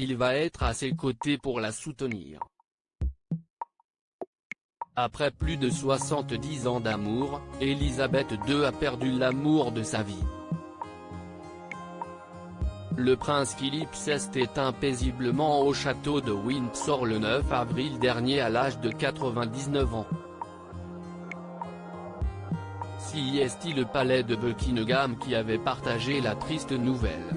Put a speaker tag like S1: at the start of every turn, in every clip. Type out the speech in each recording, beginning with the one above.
S1: il va être à ses côtés pour la soutenir. Après plus de 70 ans d'amour, Elisabeth II a perdu l'amour de sa vie. Le prince Philippe s'est éteint paisiblement au château de Windsor le 9 avril dernier à l'âge de 99 ans. C'est le palais de Buckingham qui avait partagé la triste nouvelle.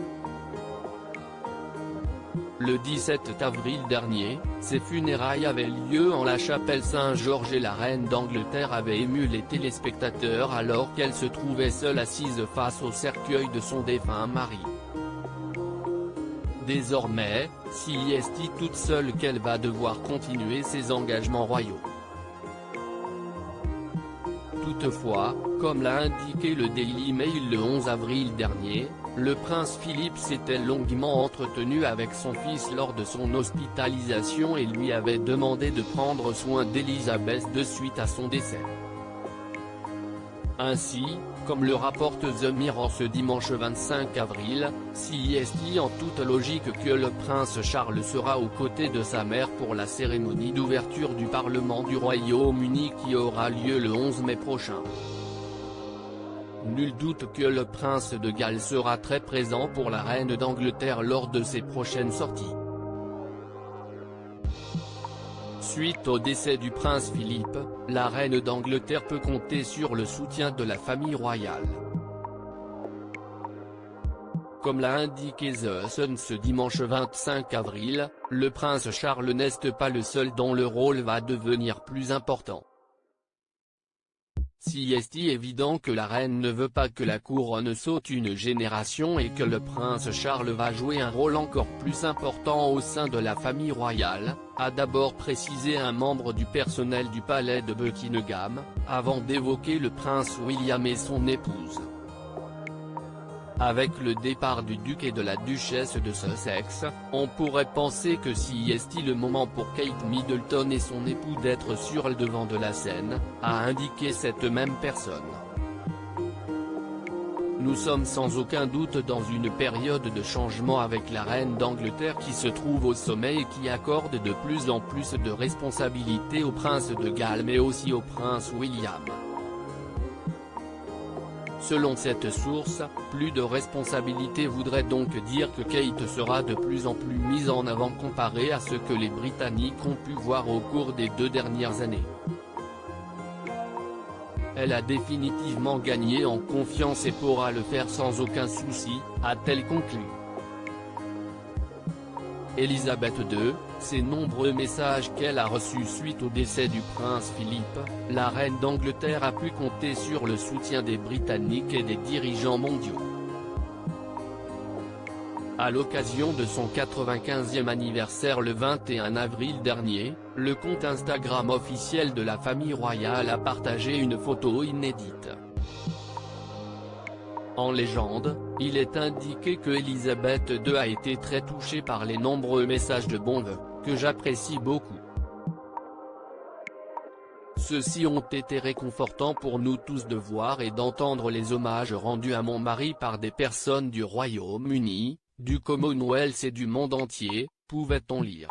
S1: Le 17 avril dernier, ses funérailles avaient lieu en la chapelle Saint-Georges et la reine d'Angleterre avait ému les téléspectateurs alors qu'elle se trouvait seule assise face au cercueil de son défunt mari. Désormais, c'est toute seule qu'elle va devoir continuer ses engagements royaux. Toutefois, comme l'a indiqué le Daily Mail le 11 avril dernier, le prince Philippe s'était longuement entretenu avec son fils lors de son hospitalisation et lui avait demandé de prendre soin d'Elisabeth II suite à son décès. Ainsi, comme le rapporte The Mirror ce dimanche 25 avril, c'est en toute logique que le prince Charles sera aux côtés de sa mère pour la cérémonie d'ouverture du Parlement du Royaume-Uni qui aura lieu le 11 mai prochain. Nul doute que le prince de Galles sera très présent pour la reine d'Angleterre lors de ses prochaines sorties. Suite au décès du prince Philippe, la reine d'Angleterre peut compter sur le soutien de la famille royale. Comme l'a indiqué The Sun ce dimanche 25 avril, le prince Charles n'est pas le seul dont le rôle va devenir plus important. C'est évident que la reine ne veut pas que la couronne saute une génération et que le prince Charles va jouer un rôle encore plus important au sein de la famille royale, a d'abord précisé un membre du personnel du palais de Buckingham, avant d'évoquer le prince William et son épouse. Avec le départ du duc et de la duchesse de Sussex, on pourrait penser que c'est le moment pour Kate Middleton et son époux d'être sur le devant de la scène, a indiqué cette même personne. Nous sommes sans aucun doute dans une période de changement avec la reine d'Angleterre qui se trouve au sommet et qui accorde de plus en plus de responsabilités au prince de Galles mais aussi au prince William. Selon cette source, plus de responsabilité voudrait donc dire que Kate sera de plus en plus mise en avant comparé à ce que les Britanniques ont pu voir au cours des 2 dernières années. Elle a définitivement gagné en confiance et pourra le faire sans aucun souci, a-t-elle conclu. Elisabeth II, ses nombreux messages qu'elle a reçus suite au décès du prince Philippe, la reine d'Angleterre a pu compter sur le soutien des Britanniques et des dirigeants mondiaux. À l'occasion de son 95e anniversaire le 21 avril dernier, le compte Instagram officiel de la famille royale a partagé une photo inédite. En légende, il est indiqué que Elisabeth II a été très touchée par les nombreux messages de bons vœux, que j'apprécie beaucoup. Ceux-ci ont été réconfortants pour nous tous de voir et d'entendre les hommages rendus à mon mari par des personnes du Royaume-Uni, du Commonwealth et du monde entier, pouvait-on lire.